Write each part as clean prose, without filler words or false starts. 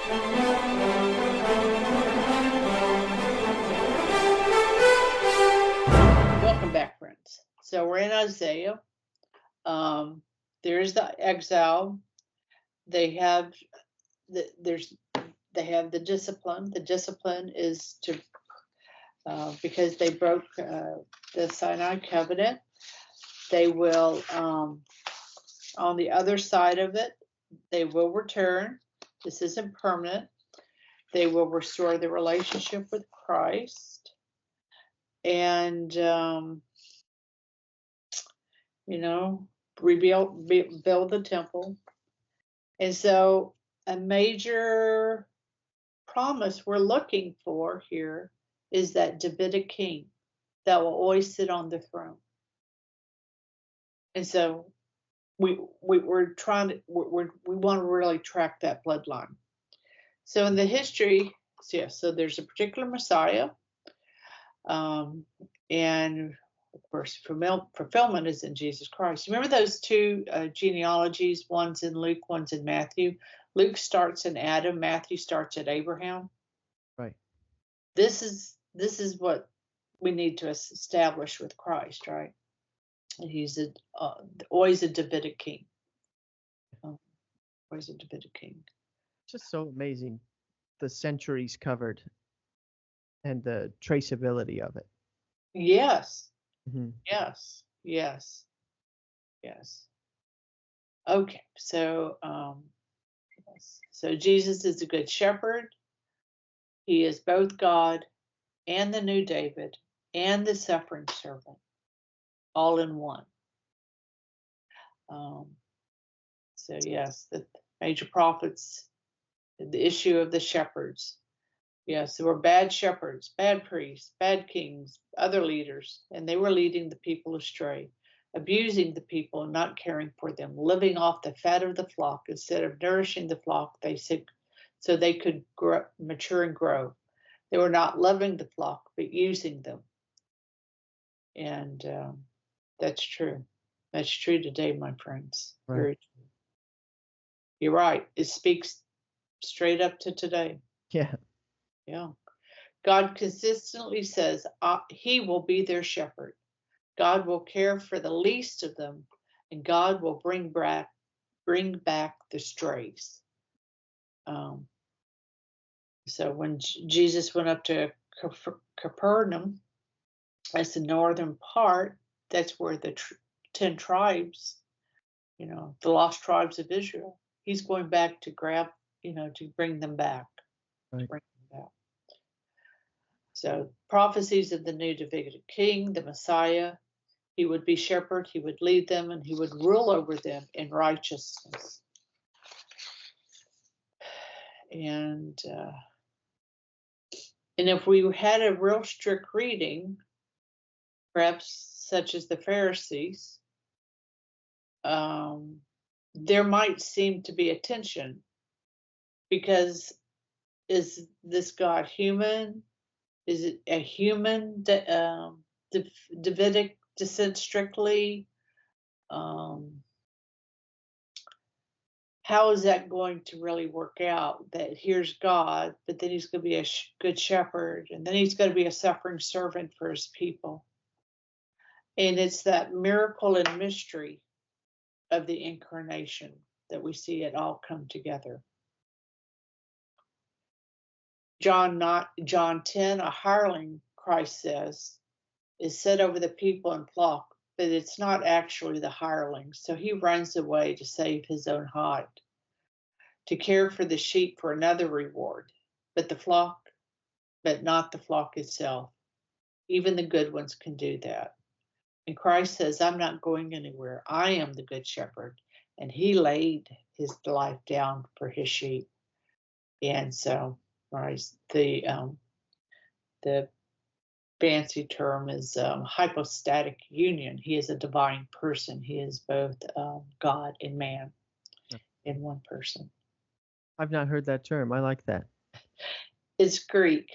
Welcome back, friends. So we're in Isaiah. Um, there's the exile. They have there's they have the discipline. The discipline is to because they broke the Sinai covenant. They will on the other side of it. They will return. This isn't permanent. They will restore the relationship with Christ, and build the temple. And so a major promise we're looking for here is that Davidic king that will always sit on the throne. And so we're trying to we want to really track that bloodline. So in the history, so there's a particular Messiah, and of course, fulfillment is in Jesus Christ. Remember those two genealogies? One's in Luke, one's in Matthew. Luke starts in Adam. Matthew starts at Abraham. Right. This is what we need to establish with Christ, right? And he's always a Davidic king. Always a Davidic king. Just so amazing, the centuries covered and the traceability of it. Yes. Mm-hmm. Yes. Okay, so so Jesus is a good shepherd. He is both God and the new David and the suffering servant, all in one. So yes, the major prophets, the issue of the shepherds. Yes, there were bad shepherds, bad priests, bad kings, other leaders, and they were leading the people astray, abusing the people and not caring for them, living off the fat of the flock instead of nourishing the flock. They said so they could mature and grow. They were not loving the flock, but using them. And that's true. That's true today, my friends. Right. Very true. You're right. It speaks straight up to today. Yeah. Yeah. God consistently says he will be their shepherd. God will care for the least of them, and God will bring back the strays. So when Jesus went up to Capernaum, that's the northern part. That's where the 10 tribes, the lost tribes of Israel. He's going back to grab, to bring them back. Right. So prophecies of the new Davidic king, the Messiah. He would be shepherd, he would lead them, and he would rule over them in righteousness. And if we had a real strict reading, perhaps such as the Pharisees, there might seem to be a tension, because is this God human? Is it a human Davidic descent strictly? How is that going to really work out? That here's God, but then he's going to be a good shepherd, and then he's going to be a suffering servant for his people. And it's that miracle and mystery of the incarnation that we see it all come together. John 10, a hireling, Christ says, is set over the people and flock, but it's not actually the hireling. So he runs away to save his own hide, to care for the sheep for another reward, but not the flock itself. Even the good ones can do that. And Christ says, I'm not going anywhere. I am the good shepherd. And he laid his life down for his sheep. And so, the fancy term is hypostatic union. He is a divine person. He is both God and man in one person. I've not heard that term. I like that. It's Greek.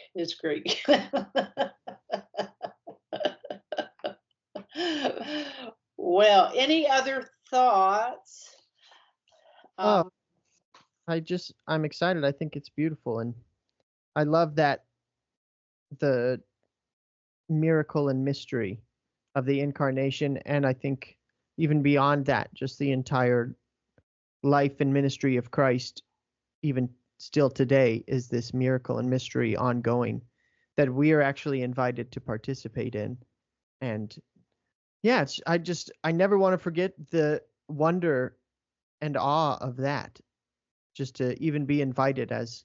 Well, any other thoughts? I I'm excited. I think it's beautiful, and I love that the miracle and mystery of the incarnation, and I think even beyond that, just the entire life and ministry of Christ, even still today, is this miracle and mystery ongoing that we are actually invited to participate in. And yeah, I never want to forget the wonder and awe of that, just to even be invited as,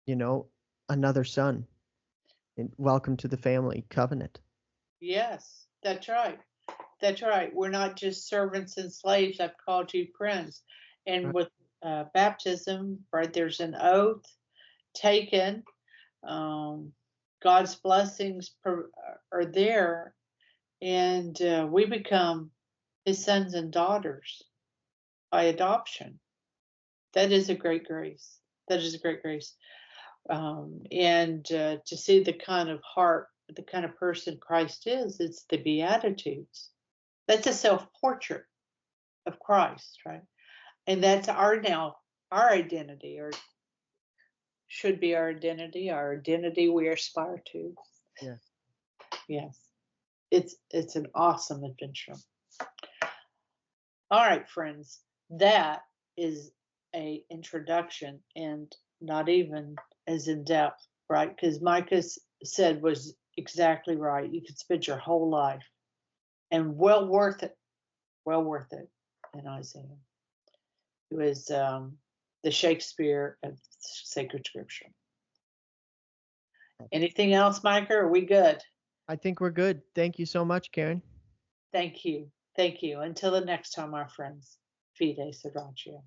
you know, another son, and welcome to the family covenant. Yes, that's right. That's right. We're not just servants and slaves. I've called you friends. And Right. with baptism, right, there's an oath taken. Um, God's blessings are there, and we become his sons and daughters by adoption. That is a great grace. That is a great grace. And to see the kind of heart, the kind of person Christ is, it's the Beatitudes. That's a self portrait of Christ, right? And that's our identity, or should be our identity we aspire to. Yeah. Yes. It's an awesome adventure. All right, friends. That is a introduction, and not even as in depth, right? Because Micah said was exactly right. You could spend your whole life, and well worth it in Isaiah. It was the Shakespeare of sacred scripture. Anything else, Micah? Are we good? I think we're good. Thank you so much, Karen. Thank you. Thank you. Until the next time, our friends. Fide Sriracha.